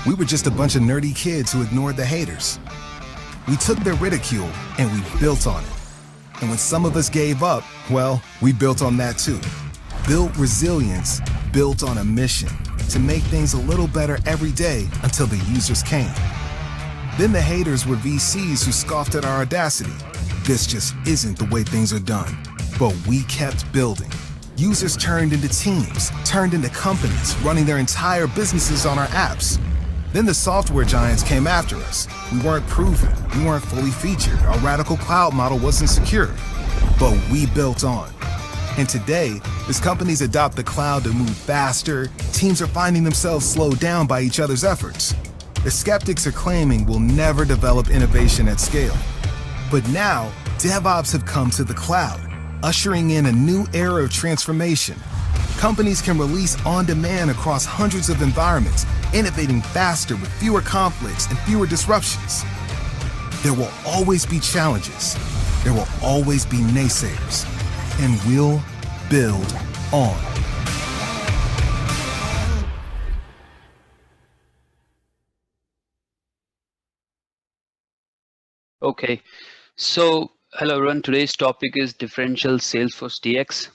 We were just a bunch of nerdy kids who ignored the haters. We took their ridicule and we built on it. And when some of us gave up, well, we built on that too. Built resilience, built on a mission to make things a little better every day until the users came. Then the haters were VCs who scoffed at our audacity. This just isn't the way things are done. But we kept building. Users turned into teams, turned into companies, running their entire businesses on our apps. Then the software giants came after us. We weren't proven, we weren't fully featured, our radical cloud model wasn't secure. But we built on. And today, as companies adopt the cloud to move faster, teams are finding themselves slowed down by each other's efforts. The skeptics are claiming we'll never develop innovation at scale. But now, DevOps have come to the cloud, ushering in a new era of transformation. Companies can release on demand across hundreds of environments, innovating faster with fewer conflicts and fewer disruptions. There will always be challenges. There will always be naysayers. And we'll build on. Okay, so hello everyone. Today's topic is differential Salesforce-DX.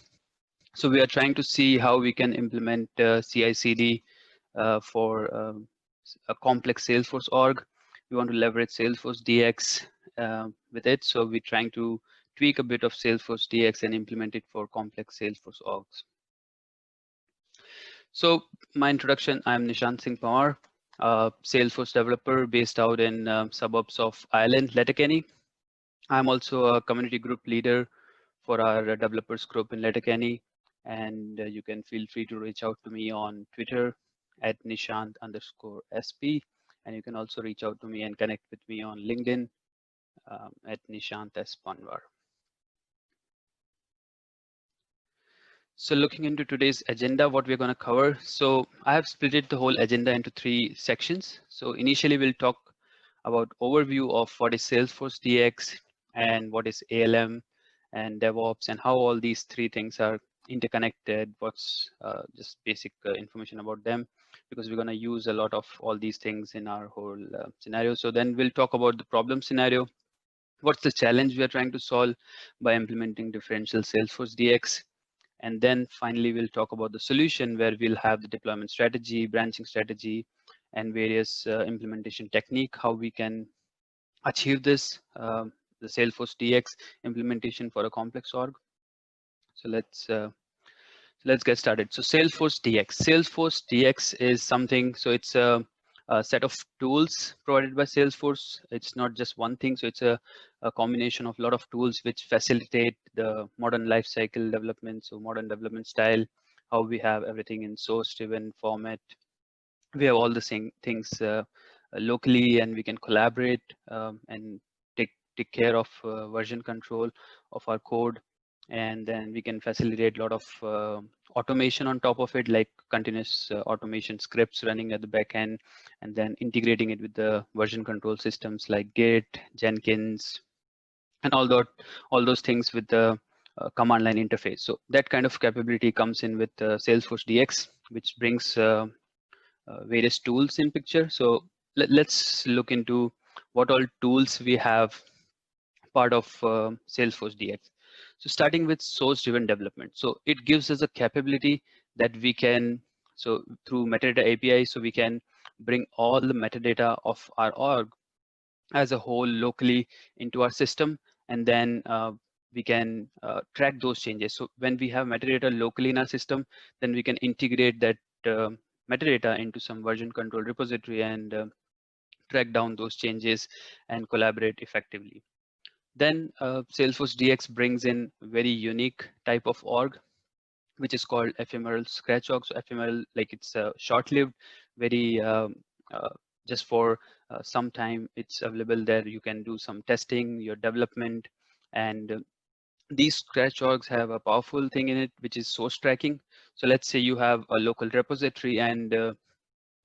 So we are trying to see how we can implement CI/CD for a complex Salesforce org. We want to leverage Salesforce-DX with it. So we're trying to tweak a bit of Salesforce-DX and implement it for complex Salesforce orgs. So my introduction, I'm Nishant Singh Pawar, Salesforce developer based out in suburbs of Ireland, Letterkenny. I'm also a community group leader for our developers group in Letterkenny. And you can feel free to reach out to me on Twitter at Nishant_SP. And you can also reach out to me and connect with me on LinkedIn at Nishant S. Panwar. So looking into today's agenda, what we're going to cover. So I have split the whole agenda into 3 sections. So initially we'll talk about overview of what is Salesforce-DX and what is ALM and DevOps and how all these 3 things are interconnected, what's just basic information about them, because we're going to use a lot of all these things in our whole scenario. So then we'll talk about the problem scenario. What's the challenge we are trying to solve by implementing differential Salesforce-DX? And then finally, we'll talk about the solution where we'll have the deployment strategy, branching strategy, and various implementation technique, how we can achieve this, the Salesforce-DX implementation for a complex org. So let's get started. So Salesforce-DX. Salesforce-DX is something, so it's a set of tools provided by Salesforce. It's not just one thing, so it's a combination of a lot of tools which facilitate the modern lifecycle development, so modern development style, how we have everything in source-driven format. We have all the same things locally, and we can collaborate and take care of version control of our code. And then we can facilitate a lot of automation on top of it, like continuous automation scripts running at the back end, and then integrating it with the version control systems like Git, Jenkins, and all those things with the command line interface. So that kind of capability comes in with Salesforce-DX, which brings various tools in picture. So let's look into what all tools we have part of Salesforce-DX. So starting with source-driven development. So it gives us a capability that we can, so through metadata API, so we can bring all the metadata of our org as a whole locally into our system, and then we can track those changes. So when we have metadata locally in our system, then we can integrate that metadata into some version control repository and track down those changes and collaborate effectively. Then Salesforce-DX brings in very unique type of org, which is called ephemeral scratch org. So ephemeral, like it's short-lived, very just for some time it's available there. You can do some testing, your development, and these scratch orgs have a powerful thing in it, which is source tracking. So let's say you have a local repository and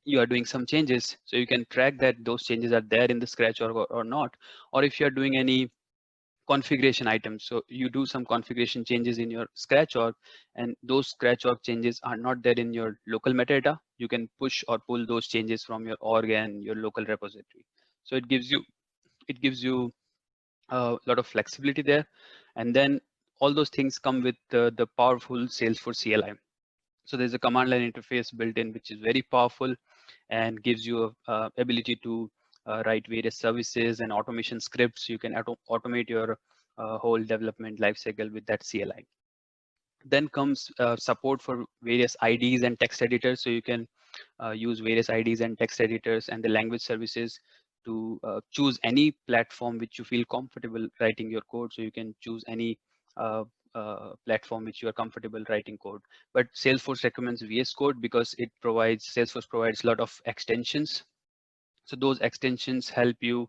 you are doing some changes, so you can track that those changes are there in the scratch org or not. Or if you're doing any configuration items. So you do some configuration changes in your scratch org, and those scratch org changes are not there in your local metadata. You can push or pull those changes from your org and your local repository. So it gives you a lot of flexibility there. And then all those things come with the powerful Salesforce CLI. So there's a command line interface built in, which is very powerful and gives you ability to write various services and automation scripts. You can automate your whole development lifecycle with that CLI. Then comes support for various IDs and text editors. So you can use various IDs and text editors and the language services to choose any platform which you feel comfortable writing your code. So you can choose any uh, platform which you are comfortable writing code. But Salesforce recommends VS Code because Salesforce provides a lot of extensions. So those extensions help you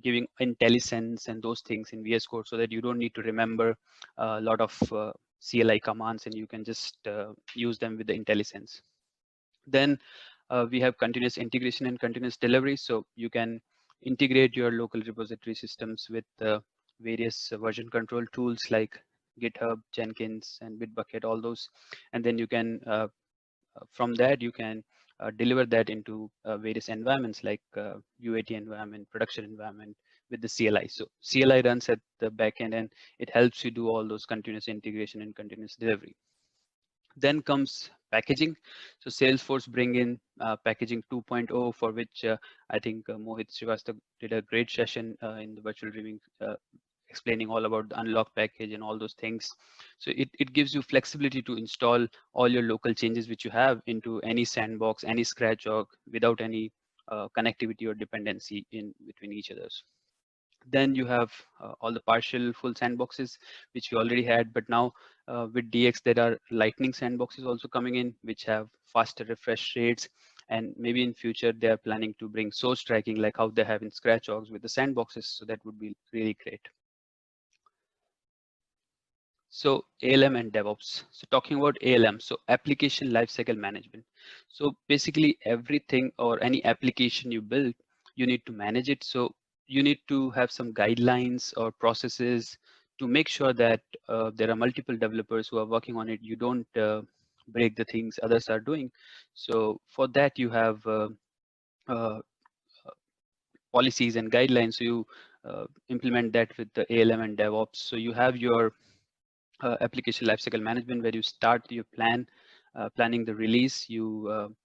giving IntelliSense and those things in VS Code, so that you don't need to remember a lot of CLI commands, and you can just use them with the IntelliSense. Then we have continuous integration and continuous delivery. So you can integrate your local repository systems with various version control tools like GitHub, Jenkins, and Bitbucket, all those. And then you can, from that, you can deliver that into various environments like UAT environment, production environment with the CLI. So CLI runs at the backend, and it helps you do all those continuous integration and continuous delivery. Then comes packaging. So Salesforce bring in packaging 2.0, for which I think Mohit Srivastava did a great session in the virtual Dreamin, explaining all about the unlock package and all those things. So it gives you flexibility to install all your local changes which you have into any sandbox, any scratch org, without any connectivity or dependency in between each others. Then you have all the partial full sandboxes, which we already had, but now with DX, there are lightning sandboxes also coming in, which have faster refresh rates. And maybe in future, they are planning to bring source tracking like how they have in scratch orgs with the sandboxes. So that would be really great. So ALM and DevOps. So talking about ALM, so application lifecycle management. So basically everything or any application you build, you need to manage it. So you need to have some guidelines or processes to make sure that there are multiple developers who are working on it. You don't break the things others are doing. So for that, you have uh, policies and guidelines. So you implement that with the ALM and DevOps. So you have your application lifecycle management, where you start your planning the release, you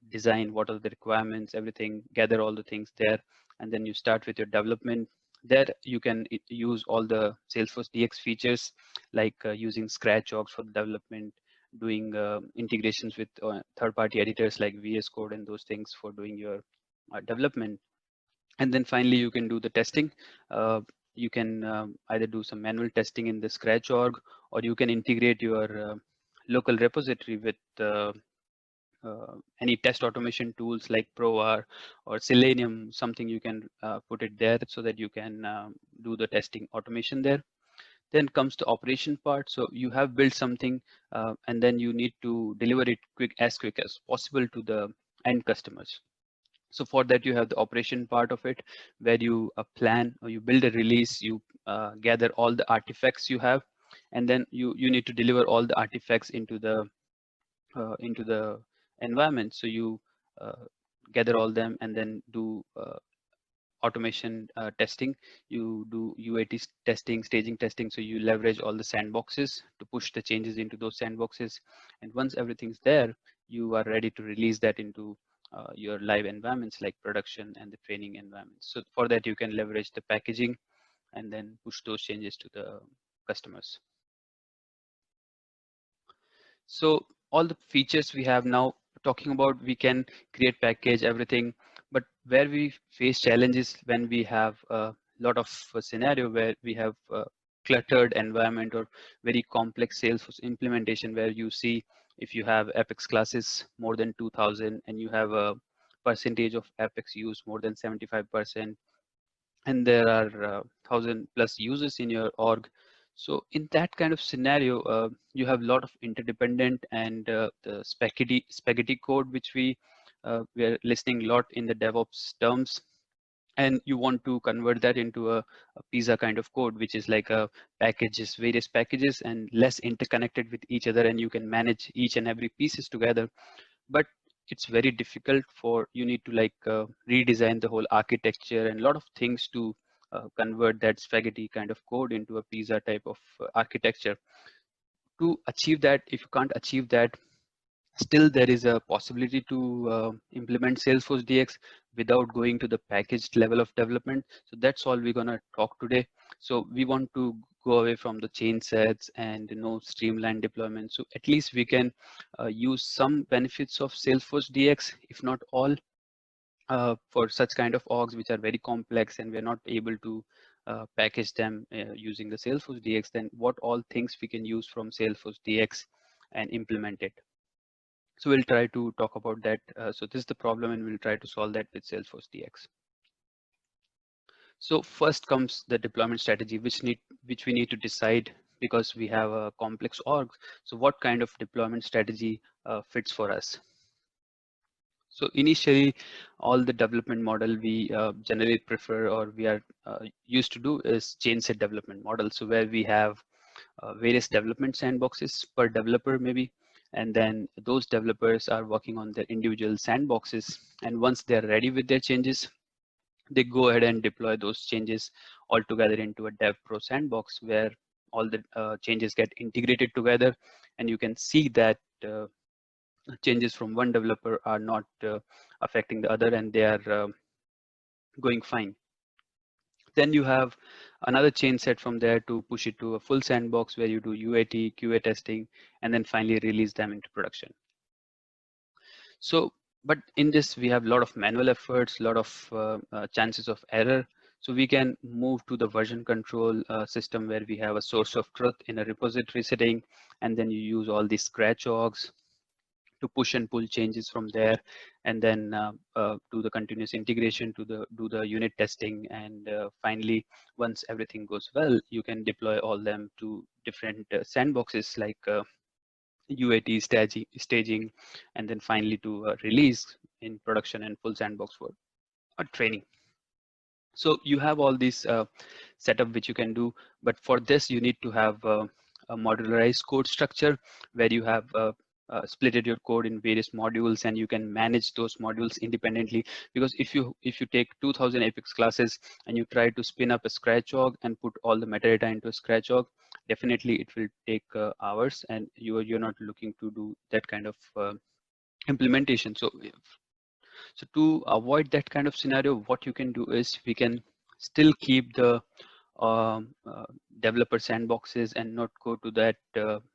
design what are the requirements, everything, gather all the things there, and then you start with your development. There you can use all the Salesforce-DX features, like using scratch orgs for development, doing integrations with third-party editors like VS Code and those things for doing your development. And then finally, you can do the testing. You can either do some manual testing in the scratch org, or you can integrate your local repository with any test automation tools like ProR or Selenium, something you can put it there so that you can do the testing automation there. Then comes the operation part. So you have built something and then you need to deliver it quick as possible to the end customers. So for that, you have the operation part of it, where you plan or you build a release, you gather all the artifacts you have, and then you need to deliver all the artifacts into the environment. So you gather all them and then do automation testing. You do UAT testing, staging testing. So you leverage all the sandboxes to push the changes into those sandboxes. And once everything's there, you are ready to release that into your live environments like production and the training environments. So for that, you can leverage the packaging and then push those changes to the customers. So all the features we have now, talking about, we can create package, everything, but where we face challenges when we have a lot of scenario where we have cluttered environment or very complex Salesforce implementation, where you see if you have Apex classes more than 2000 and you have a percentage of Apex use more than 75%, and there are 1000+ users in your org. So in that kind of scenario, you have a lot of interdependent and the spaghetti code, which we are listening a lot in the DevOps terms. and you want to convert that into a pizza kind of code, which is like a packages, various packages and less interconnected with each other, and you can manage each and every pieces together. But it's very difficult for you need to like redesign the whole architecture and a lot of things to convert that spaghetti kind of code into a pizza type of architecture. To achieve that, if you can't achieve that, still there is a possibility to implement Salesforce-DX without going to the packaged level of development. So that's all we're gonna talk today. So we want to go away from the chain sets and streamline deployment. So at least we can use some benefits of Salesforce-DX, if not all, for such kind of orgs which are very complex and we're not able to package them using the Salesforce-DX. Then what all things we can use from Salesforce-DX and implement it. So we'll try to talk about that. So this is the problem and we'll try to solve that with Salesforce-DX. So first comes the deployment strategy, which we need to decide because we have a complex org. So what kind of deployment strategy fits for us? So initially, all the development model we generally prefer or we are used to do is chain set development model. So where we have various development sandboxes per developer maybe, and then those developers are working on their individual sandboxes, and once they're ready with their changes, they go ahead and deploy those changes all together into a dev pro sandbox where all the changes get integrated together, and you can see that changes from one developer are not affecting the other and they are going fine. Then you have another chain set from there to push it to a full sandbox where you do UAT, QA testing, and then finally release them into production. So, but in this, we have a lot of manual efforts, a lot of chances of error. So we can move to the version control system where we have a source of truth in a repository setting, and then you use all these scratch orgs to push and pull changes from there, and then do the continuous integration to do the unit testing, and finally, once everything goes well, you can deploy all them to different sandboxes like UAT staging, and then finally to release in production and full sandbox for training. So you have all these setup which you can do, but for this you need to have a modularized code structure where you have splitted your code in various modules and you can manage those modules independently. Because if you take 2000 Apex classes and you try to spin up a scratch org and put all the metadata into a scratch org, definitely it will take hours, and you're not looking to do that kind of implementation. So to avoid that kind of scenario, what you can do is we can still keep the developer sandboxes and not go to that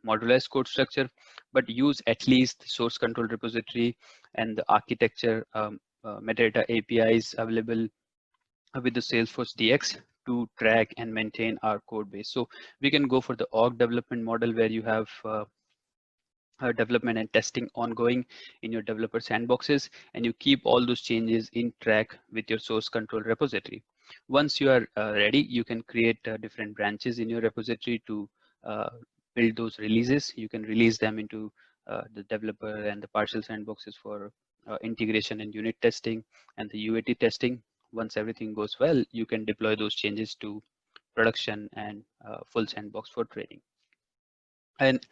modularized code structure, but use at least the source control repository and the architecture metadata APIs available with the Salesforce-DX to track and maintain our code base. So we can go for the org development model where you have development and testing ongoing in your developer sandboxes, and you keep all those changes in track with your source control repository. Once you are ready, you can create different branches in your repository to build those releases. You can release them into the developer and the partial sandboxes for integration and unit testing and the UAT testing. Once everything goes well, you can deploy those changes to production and full sandbox for training. And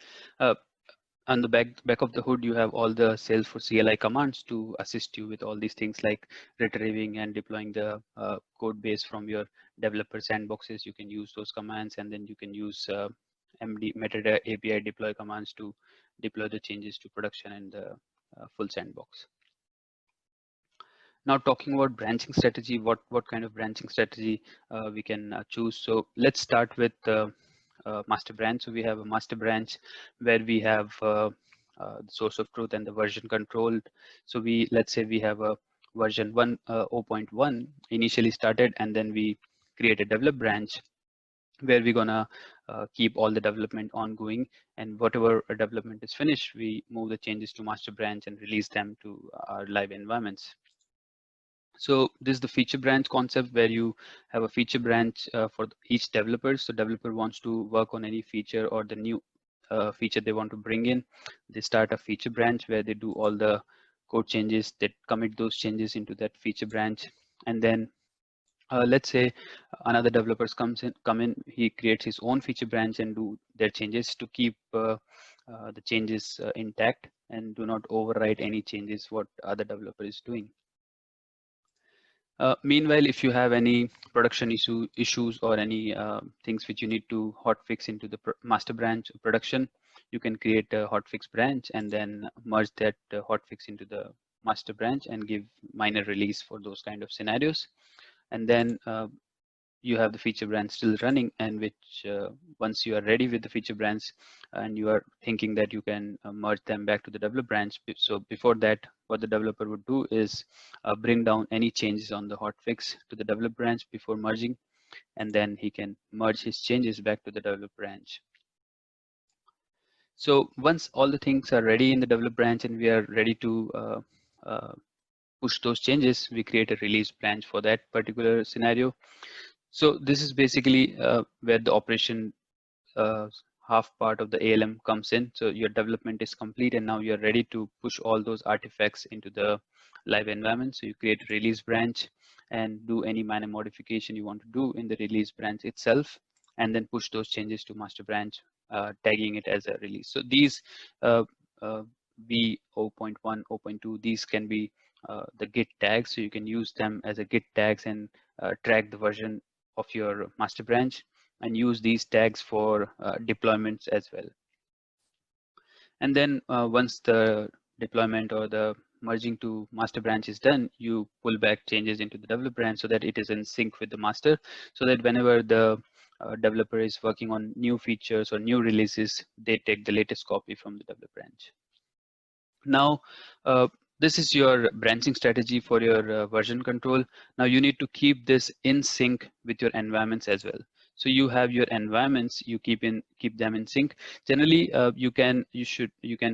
on the back of the hood, you have all the Salesforce CLI commands to assist you with all these things like retrieving and deploying the code base from your developer sandboxes. You can use those commands, and then you can use MD metadata API deploy commands to deploy the changes to production and the full sandbox. Now talking about branching strategy, what kind of branching strategy we can choose. So let's start with master branch. So we have a master branch where we have the source of truth and the version controlled. So let's say we have a version 0.1 initially started, and then we create a develop branch where we're gonna keep all the development ongoing, and whatever development is finished, we move the changes to master branch and release them to our live environments. So this is the feature branch concept where you have a feature branch for each developer. So developer wants to work on any feature or the new feature they want to bring in. They start a feature branch where they do all the code changes, that commit those changes into that feature branch. And then Let's say another developer come in, he creates his own feature branch and do their changes to keep the changes intact and do not override any changes what other developer is doing. Meanwhile, if you have any production issues or any things which you need to hotfix into the master branch production, you can create a hotfix branch and then merge that hotfix into the master branch and give minor release for those kind of scenarios. And then you have the feature branch still running, and which once you are ready with the feature branch and you are thinking that you can merge them back to the developer branch. So before that, what the developer would do is bring down any changes on the hotfix to the developer branch before merging, and then he can merge his changes back to the developer branch. So once all the things are ready in the developer branch and we are ready to push those changes, we create a release branch for that particular scenario. So this is basically where the operation half part of the ALM comes in. So your development is complete and now you're ready to push all those artifacts into the live environment. So you create a release branch and do any minor modification you want to do in the release branch itself, and then push those changes to master branch, tagging it as a release. So these V0.1, 0.2, these can be the Git tags. So you can use them as a Git tags and track the version of your master branch and use these tags for deployments as well. And then once the deployment or the merging to master branch is done, you pull back changes into the developer branch so that it is in sync with the master, so that whenever the developer is working on new features or new releases, they take the latest copy from the developer branch. Now, this is your branching strategy for your version control. Now you need to keep this in sync with your environments as well. So you have your environments, you keep them in sync. Generally, you can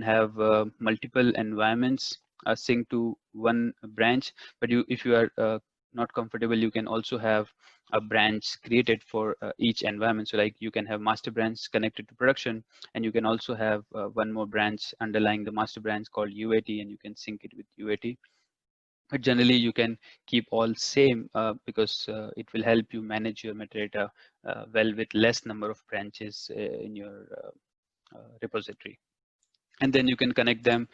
have multiple environments synced to one branch, but if you are not comfortable, you can also have a branch created for each environment. So like you can have master branch connected to production, and you can also have one more branch underlying the master branch called UAT, and you can sync it with UAT. But generally you can keep all same because it will help you manage your metadata well with less number of branches in your repository. And then you can connect them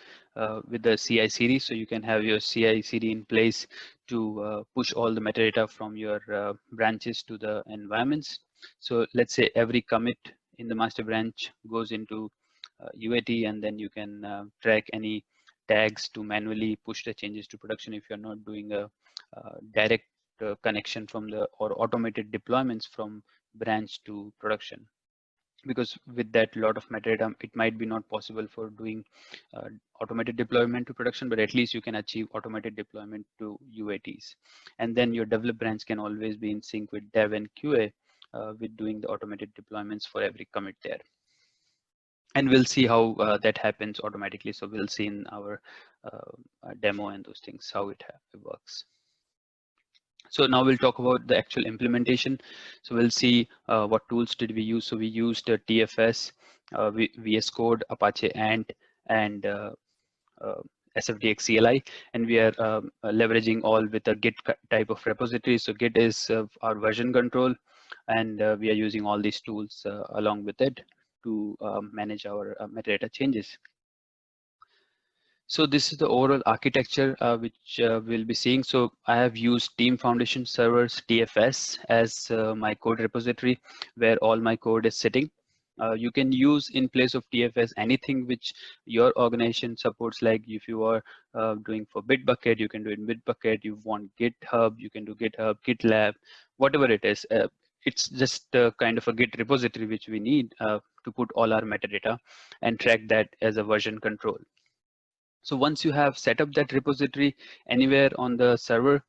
with the CI/CD. So you can have your CI/CD in place to push all the metadata from your branches to the environments. So let's say every commit in the master branch goes into UAT, and then you can track any tags to manually push the changes to production if you're not doing a direct connection from the or automated deployments from branch to production. Because with that lot of metadata, it might be not possible for doing automated deployment to production, but at least you can achieve automated deployment to UATs. And then your develop branch can always be in sync with dev and QA with doing the automated deployments for every commit there. And we'll see how that happens automatically. So we'll see in our demo and those things how it works. So now we'll talk about the actual implementation. So we'll see what tools did we use. So we used TFS, VS Code, Apache Ant, and SFDX CLI, and we are leveraging all with a Git type of repository. So Git is our version control, and we are using all these tools along with it to manage our metadata changes. So this is the overall architecture which we'll be seeing. So I have used Team Foundation Servers TFS as my code repository where all my code is sitting. You can use in place of TFS anything which your organization supports. Like if you are doing for Bitbucket, you can do it in Bitbucket. You want GitHub, you can do GitHub, GitLab, whatever it is. It's just kind of a Git repository which we need to put all our metadata and track that as a version control. So once you have set up that repository anywhere on the server,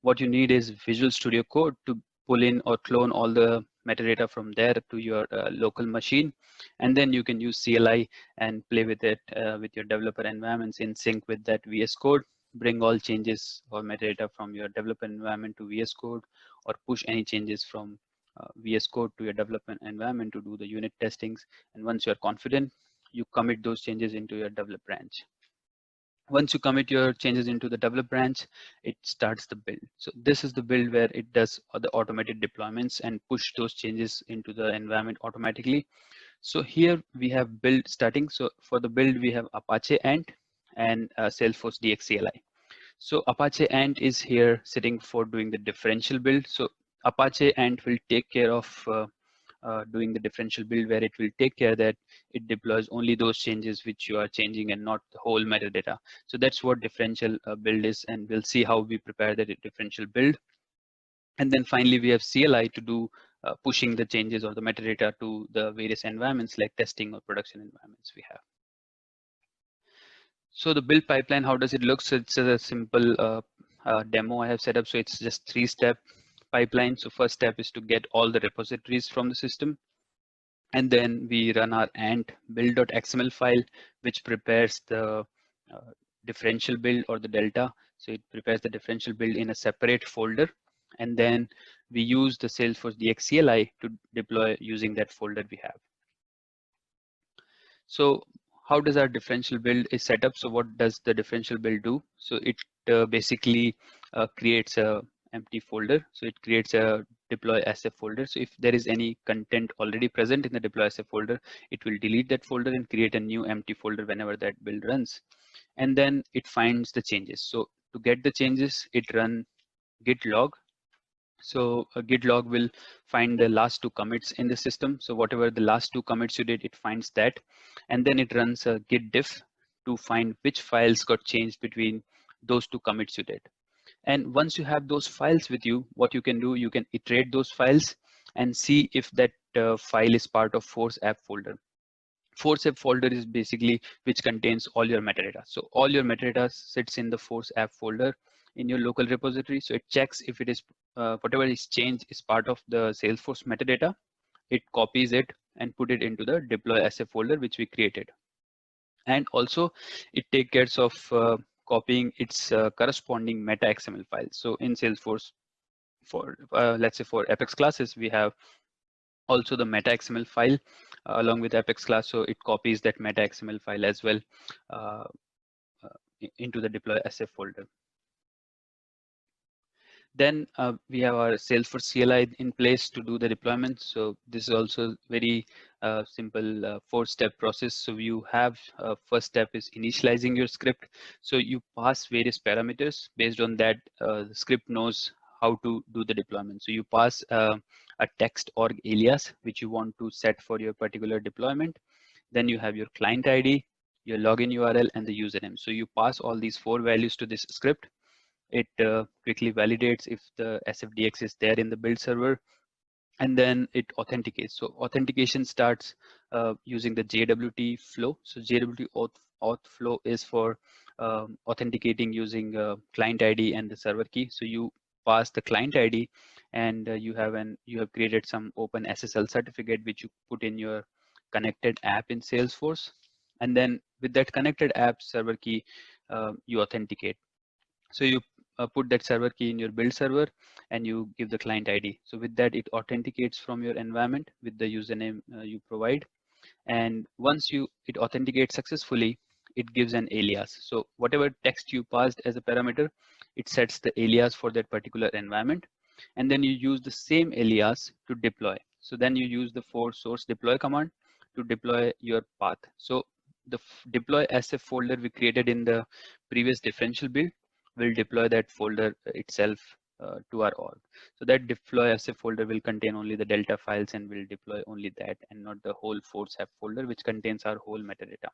what you need is Visual Studio Code to pull in or clone all the metadata from there to your local machine. And then you can use CLI and play with it with your developer environments in sync with that VS Code. Bring all changes or metadata from your developer environment to VS Code, or push any changes from VS Code to your development environment to do the unit testings. And once you're confident, you commit those changes into your develop branch. Once you commit your changes into the develop branch, it starts the build. So this is the build where it does the automated deployments and push those changes into the environment automatically. So here we have build starting. So for the build, we have Apache Ant and Salesforce-DX CLI. So Apache Ant is here sitting for doing the differential build. So Apache Ant will take care of doing the differential build, where it will take care that it deploys only those changes which you are changing and not the whole metadata. So that's what differential build is, and we'll see how we prepare the differential build. And then finally, we have CLI to do pushing the changes or the metadata to the various environments like testing or production environments we have. So the build pipeline, how does it look? So it's a simple demo I have set up. So it's just 3-step pipeline. So first step is to get all the repositories from the system. And then we run our ant build.xml file, which prepares the differential build or the delta. So it prepares the differential build in a separate folder. And then we use the Salesforce-DX CLI to deploy using that folder we have. So how does our differential build is set up? So what does the differential build do? So it basically creates a empty folder. So it creates a deploy SF folder. So if there is any content already present in the deploy SF folder, it will delete that folder and create a new empty folder whenever that build runs. And then it finds the changes. So to get the changes, it run git log. So a git log will find the last 2 commits in the system. So whatever the last 2 commits you did, it finds that. And then it runs a git diff to find which files got changed between those 2 commits you did. And once you have those files with you, what you can do, you can iterate those files and see if that file is part of Force app folder. Force app folder is basically which contains all your metadata. So all your metadata sits in the Force app folder in your local repository. So it checks if it is whatever is changed is part of the Salesforce metadata. It copies it and put it into the deploy SF folder which we created. And also it takes care of copying its corresponding meta XML file. So in Salesforce, for let's say for Apex classes, we have also the meta XML file along with Apex class. So it copies that meta XML file as well uh, into the deploy SF folder. Then we have our Salesforce CLI in place to do the deployment. So this is also very simple 4-step process. So you have first step is initializing your script. So you pass various parameters. Based on that, the script knows how to do the deployment. So you pass a text org alias, which you want to set for your particular deployment. Then you have your client ID, your login URL, and the username. So you pass all these 4 values to this script. It quickly validates if the SFDX is there in the build server, and then it authenticates. So authentication starts using the JWT flow. So JWT auth flow is for authenticating using client ID and the server key. So you pass the client ID, and you have created some open SSL certificate which you put in your connected app in Salesforce, and then with that connected app server key, you authenticate. So you put that server key in your build server and you give the client ID. So with that, it authenticates from your environment with the username you provide. And once it authenticates successfully, it gives an alias. So whatever text you passed as a parameter, it sets the alias for that particular environment. And then you use the same alias to deploy. So then you use the for source deploy command to deploy your path. So the deploy SF folder we created in the previous differential build will deploy that folder itself to our org. So that deploy SF folder will contain only the delta files and will deploy only that and not the whole Force app folder, which contains our whole metadata.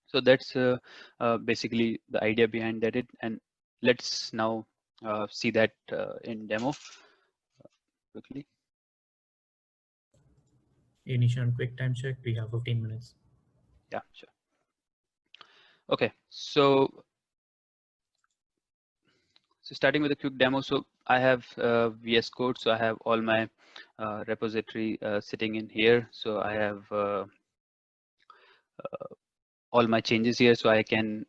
So that's basically the idea behind that. And let's now see that in demo quickly. Nishan, quick time check. We have 15 minutes. Yeah, sure. Okay, so starting with a quick demo. So I have VS Code. So I have all my repository sitting in here. So I have all my changes here. So I can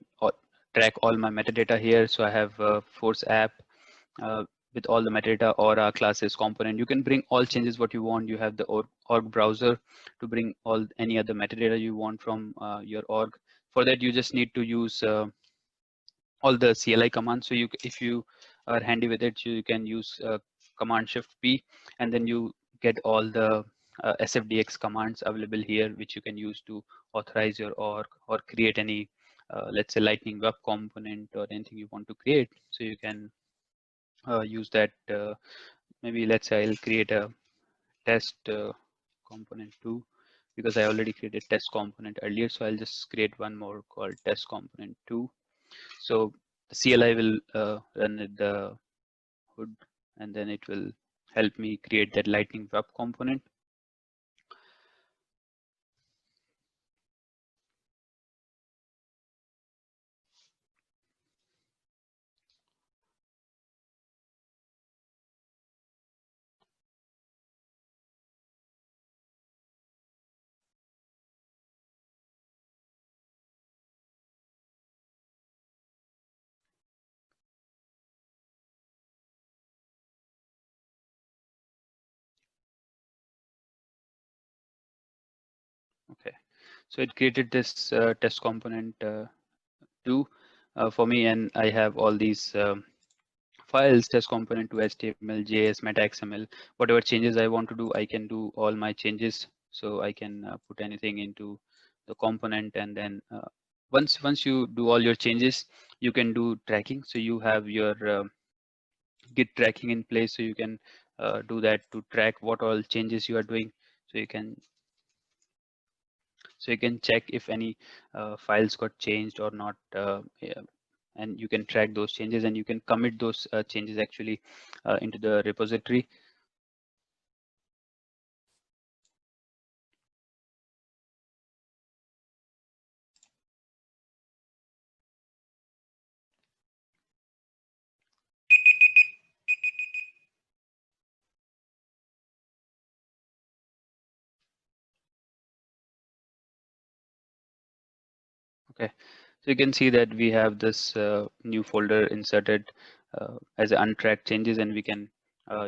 track all my metadata here. So I have Force app with all the metadata, aura, classes, component. You can bring all changes what you want. You have the org browser to bring any other metadata you want from your org. For that, you just need to use all the CLI commands. So if you are handy with it, you can use Command Shift P, and then you get all the SFDX commands available here, which you can use to authorize your org or create any, let's say, Lightning Web component or anything you want to create. So you can use that. Maybe let's say I'll create a test component 2, because I already created test component earlier. So I'll just create one more called test component 2. So the CLI will run at the hood, and then it will help me create that Lightning Web component. Okay, so it created this test component 2 for me, and I have all these files, test component to HTML, JS, meta XML. Whatever changes I want to do, I can do all my changes. So I can put anything into the component, and then once you do all your changes, you can do tracking. So you have your Git tracking in place, so you can do that to track what all changes you are doing. So you can check if any files got changed or not, yeah, and you can track those changes, and you can commit those changes actually into the repository. Okay, so you can see that we have this new folder inserted as untracked changes, and we can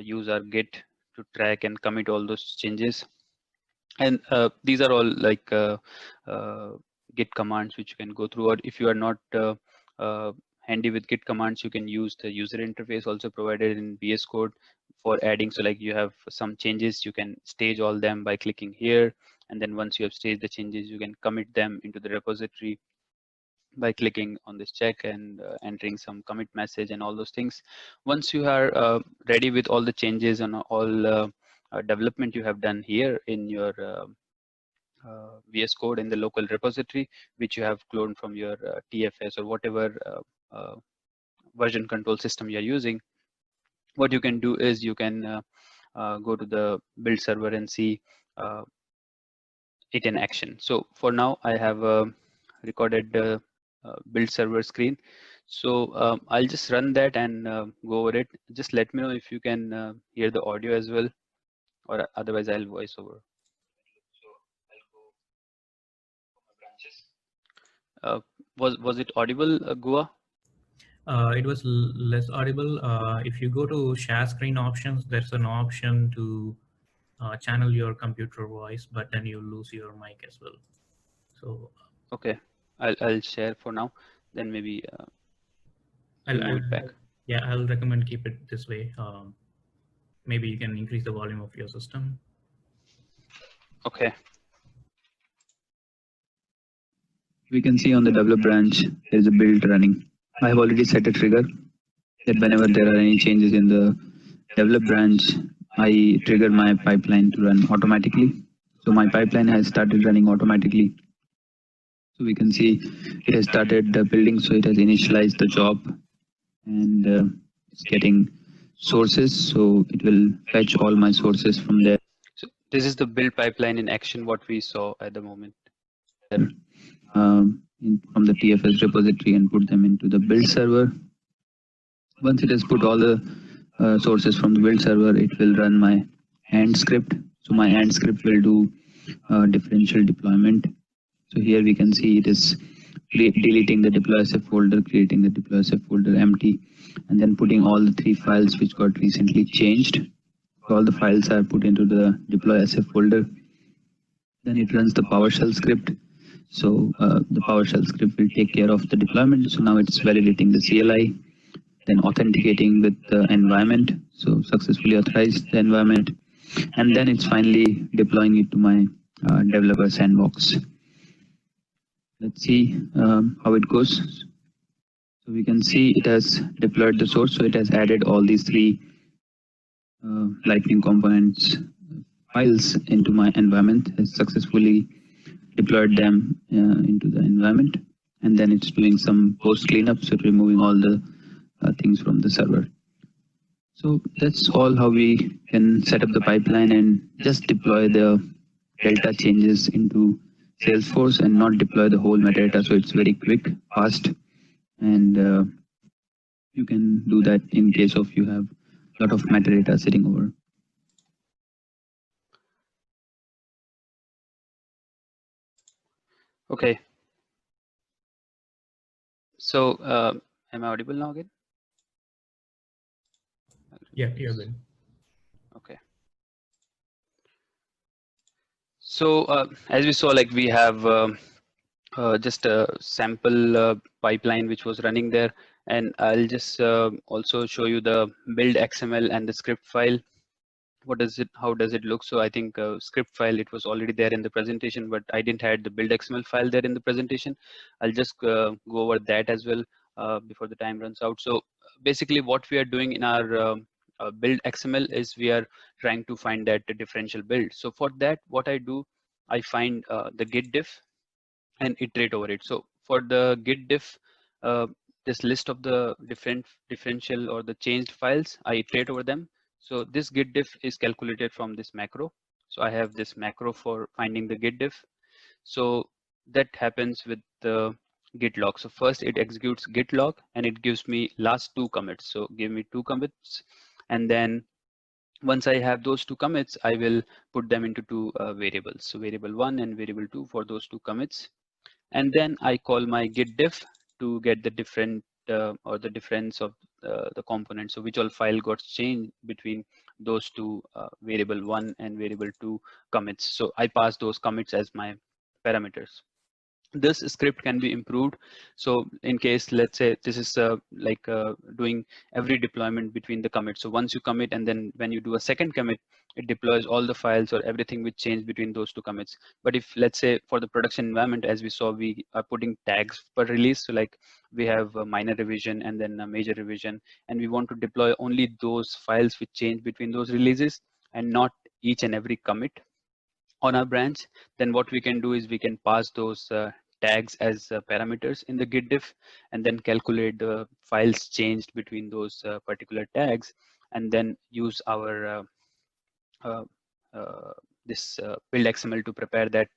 use our Git to track and commit all those changes. And these are all like Git commands which you can go through, or if you are not handy with Git commands, you can use the user interface also provided in VS Code for adding. So like you have some changes, you can stage all them by clicking here, and then once you have staged the changes, you can commit them into the repository by clicking on this check and entering some commit message and all those things. Once you are ready with all the changes and all development you have done here in your VS Code in the local repository, which you have cloned from your TFS or whatever version control system you're using, what you can do is you can go to the build server and see it in action. So for now, I have recorded the build server screen. So I'll just run that and go over it. Just let me know if you can hear the audio as well, or otherwise I'll voice over. Was it audible, Gua? It was less audible. If you go to share screen options, there's an option to channel your computer voice, but then you lose your mic as well. So okay, I'll share for now. Then maybe I'll move it back. Yeah, I'll recommend keep it this way. Maybe you can increase the volume of your system. Okay. We can see on the develop branch, there is a build running. I have already set a trigger that whenever there are any changes in the develop branch, I trigger my pipeline to run automatically. So my pipeline has started running automatically. So we can see it has started building, so it has initialized the job, and it's getting sources. So it will fetch all my sources from there. So this is the build pipeline in action, what we saw at the moment. From the TFS repository and put them into the build server. Once it has put all the sources from the build server, it will run my AND script. So my AND script will do differential deployment. So here we can see it is deleting the deploy.sf folder, creating the deploy.sf folder empty, and then putting all the 3 files which got recently changed. So all the files are put into the deploy.sf folder. Then it runs the PowerShell script. So the PowerShell script will take care of the deployment. So now it's validating the CLI, then authenticating with the environment. So successfully authorized the environment, and then it's finally deploying it to my developer sandbox. Let's see how it goes. So we can see it has deployed the source. So it has added all these three Lightning components files into my environment, has successfully deployed them into the environment, and then it's doing some post cleanup, so removing all the things from the server. So that's all how we can set up the pipeline and just deploy the delta changes into Salesforce and not deploy the whole metadata. So it's very quick, fast, and you can do that in case of you have a lot of metadata sitting over. Okay. So am I audible now again? Yeah, you're good. Okay. So as we saw, like we have just a sample pipeline which was running there, and I'll just also show you the build XML and the script file. What does it, how does it look? So I think script file, it was already there in the presentation, but I didn't have the build XML file there in the presentation. I'll just go over that as well before the time runs out. So basically what we are doing in our build XML is we are trying to find that differential build. So for that, what I do, I find the git diff and iterate over it. So for the git diff, this list of the differential or the changed files, I iterate over them. So this git diff is calculated from this macro. So I have this macro for finding the git diff. So that happens with the git log. So first it executes git log and it gives me last two commits. So give me two commits, and then once I have those two commits, I will put them into two variables. So variable 1 and variable 2 for those two commits. And then I call my git diff to get the different or the difference of the components. So which all file got changed between those two variable 1 and variable 2 commits. So I pass those commits as my parameters. This script can be improved. So in case, let's say this is doing every deployment between the commits. So once you commit, and then when you do a second commit, it deploys all the files or everything which changed between those two commits. But if, let's say, for the production environment, as we saw, we are putting tags per release. So like we have a minor revision and then a major revision, and we want to deploy only those files which change between those releases and not each and every commit on our branch. Then what we can do is we can pass those tags as parameters in the git diff, and then calculate the files changed between those particular tags, and then use our this build XML to prepare that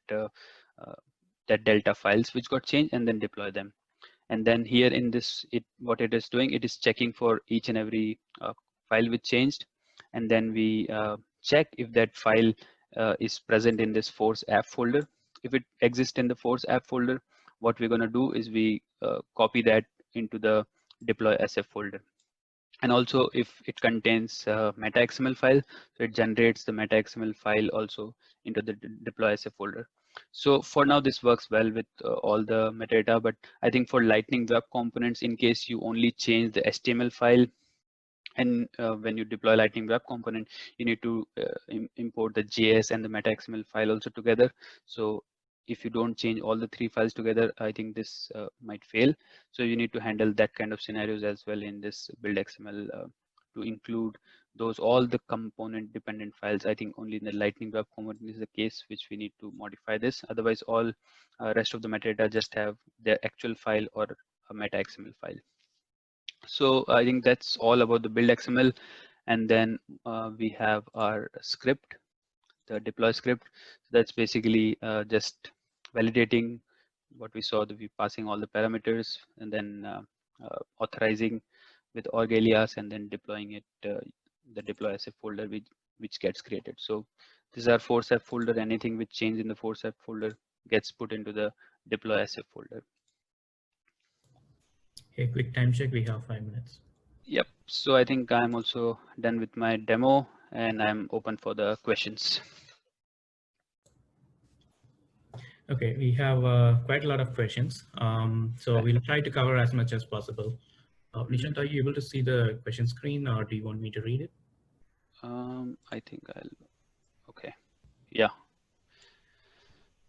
that delta files which got changed, and then deploy them. And then here in this, what it is doing, it is checking for each and every file which changed, and then we check if that file is present in this force app folder. If it exists in the force app folder, what we're going to do is we copy that into the deploy SF folder. And also if it contains meta XML file, so it generates the meta XML file also into the deploy SF folder. So for now, this works well with all the metadata, but I think for Lightning Web Components, in case you only change the HTML file, and when you deploy Lightning Web Component, you need to import the JS and the meta XML file also together. So if you don't change all the three files together, I think this might fail. So you need to handle that kind of scenarios as well in this build XML to include those all the component dependent files. I think only in the Lightning Web Component is the case which we need to modify this. Otherwise, all rest of the metadata just have their actual file or a meta XML file. So I think that's all about the build XML. And then we have our script, the deploy script. That's basically just validating what we saw, that we passing all the parameters, and then authorizing with org alias, and then deploying it the deploy SF folder which gets created. So this is our force app folder. Anything which change in the force app folder gets put into the deploy SF folder. Okay, quick time check. We have 5 minutes. Yep. So I think I'm also done with my demo, and I'm open for the questions. Okay, we have quite a lot of questions. So we'll try to cover as much as possible. Nishant, are you able to see the question screen, or do you want me to read it? I think okay. Yeah.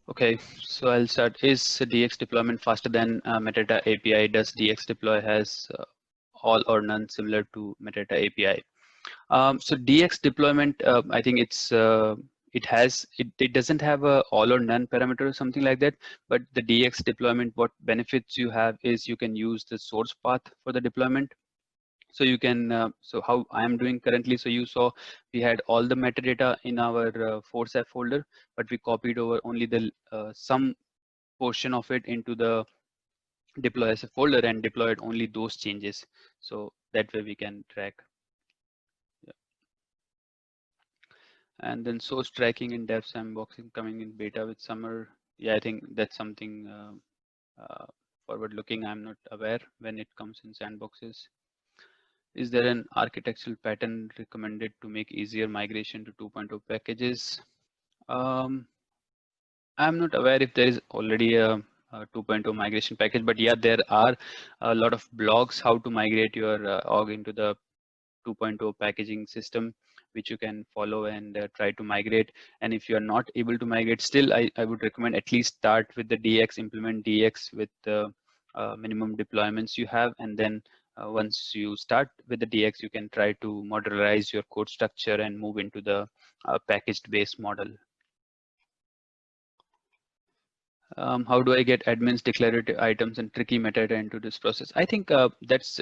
Okay, so I'll start. Is DX deployment faster than metadata API? Does DX deploy has all or none similar to metadata API? So DX deployment, I think it doesn't have a all or none parameter or something like that. But the DX deployment, what benefits you have is you can use the source path for the deployment. So you can, so how I am doing currently, so you saw we had all the metadata in our Force app folder, but we copied over only the some portion of it into the deploy as a folder and deployed only those changes. So that way we can track. Yeah. And then source tracking in dev sandboxing coming in beta with summer. Yeah, I think that's something forward looking. I'm not aware when it comes in sandboxes. Is there an architectural pattern recommended to make easier migration to 2.0 packages? I'm not aware if there is already a 2.0 migration package, but yeah, there are a lot of blogs how to migrate your org into the 2.0 packaging system, which you can follow and try to migrate. And if you are not able to migrate, still I would recommend at least start with the DX, implement DX with the minimum deployments you have, and then once you start with the DX, you can try to modularize your code structure and move into the packaged based model. How do I get admins declarative items and tricky metadata into this process? I think that's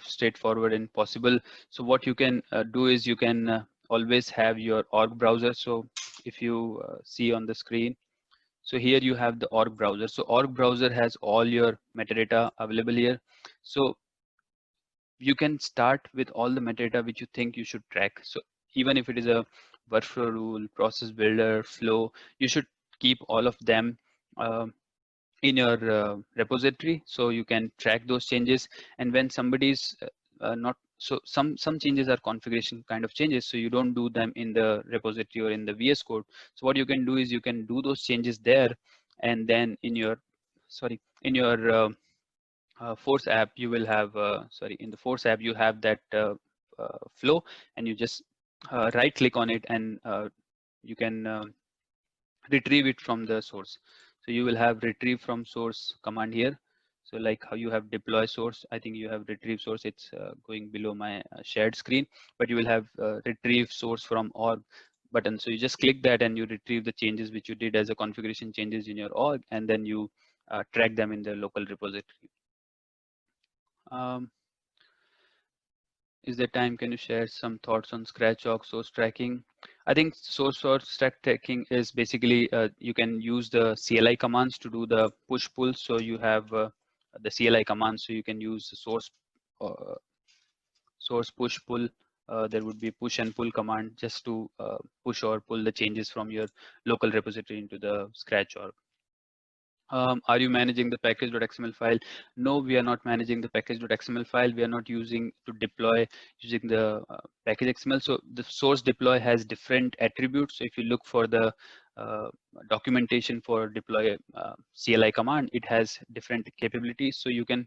straightforward and possible. So what you can do is you can always have your org browser. So if you see on the screen, so here you have the org browser. So org browser has all your metadata available here. So you can start with all the metadata which you think you should track. So even if it is a workflow rule, process builder, flow, you should keep all of them in your repository, so you can track those changes. And when somebody's not, so some changes are configuration kind of changes, so you don't do them in the repository or in the VS Code. So what you can do is you can do those changes there, and then in your in your Force app you will have in the Force app you have that flow, and you just right click on it, and you can retrieve it from the source. So you will have retrieve from source command here. So like how you have deploy source, I think you have retrieve source. It's going below my shared screen, but you will have retrieve source from org button. So you just click that and you retrieve the changes which you did as a configuration changes in your org, and then you track them in the local repository. Is there time? Can you share some thoughts on scratch org source tracking? I think source tracking is basically you can use the CLI commands to do the push pull. So you have the CLI commands, so you can use the source push pull. There would be push and pull command just to push or pull the changes from your local repository into the scratch org. Are you managing the package.xml file? No, we are not managing the package.xml file. We are not using to deploy using the package XML. So the source deploy has different attributes. So if you look for the documentation for deploy CLI command, it has different capabilities. So you can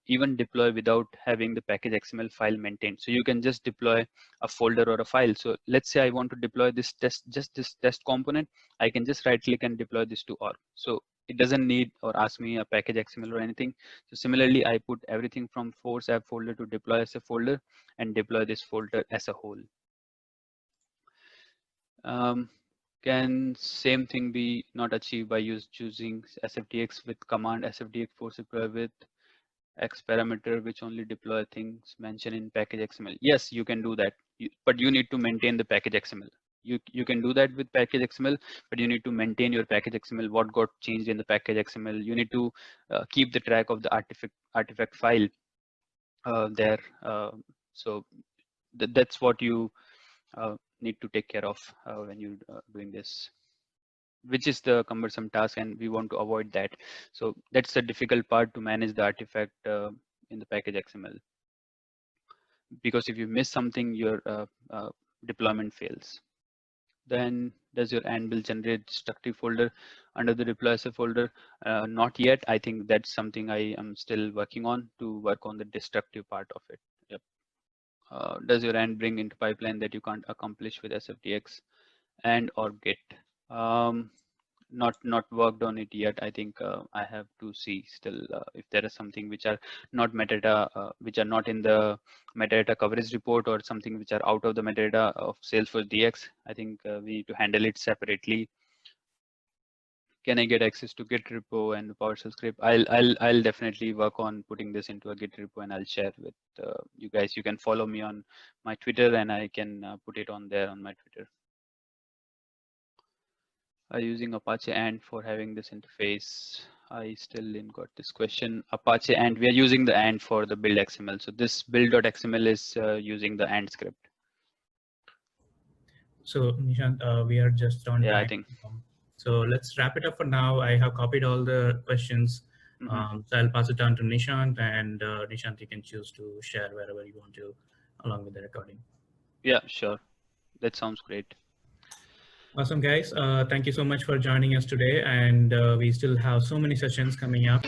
even deploy without having the package XML file maintained. So you can just deploy a folder or a file. So let's say I want to deploy this just this test component. I can just right click and deploy this to org. So it doesn't need or ask me a package XML or anything. So similarly, I put everything from Force app folder to deploy as a folder and deploy this folder as a whole. Can same thing be not achieved by choosing SFDX with command SFDX force deploy with X parameter, which only deploy things mentioned in package XML? Yes, you can do that, but you need to maintain the package XML. You can do that with package XML, but you need to maintain your package XML, what got changed in the package XML. You need to keep the track of the artifact file there. So that's what you need to take care of when you're doing this, which is the cumbersome task, and we want to avoid that. So that's the difficult part, to manage the artifact in the package XML, because if you miss something, your deployment fails. Then Does your and build generate destructive folder under the deploy SF folder? Not yet. I think that's something I am still working on to work on the destructive part of it. Yep. Does your and bring into pipeline that you can't accomplish with SFDX and or Git? Not worked on it yet. I think I have to see still if there is something which are not metadata, which are not in the metadata coverage report, or something which are out of the metadata of Salesforce-DX. I think we need to handle it separately. Can I get access to Git repo and the PowerShell script? I'll definitely work on putting this into a Git repo, and I'll share with you guys. You can follow me on my Twitter, and I can put it on there on my Twitter. Using Apache and for having this interface. I still didn't got this question. Apache and we are using the and for the build XML. So this build.xml is using the and script. So Nishant, we are just on time. I think. So let's wrap it up for now. I have copied all the questions. So I'll pass it on to Nishant, and Nishant, you can choose to share wherever you want to along with the recording. Yeah, sure. That sounds great. Awesome, guys. Thank you so much for joining us today. And we still have so many sessions coming up.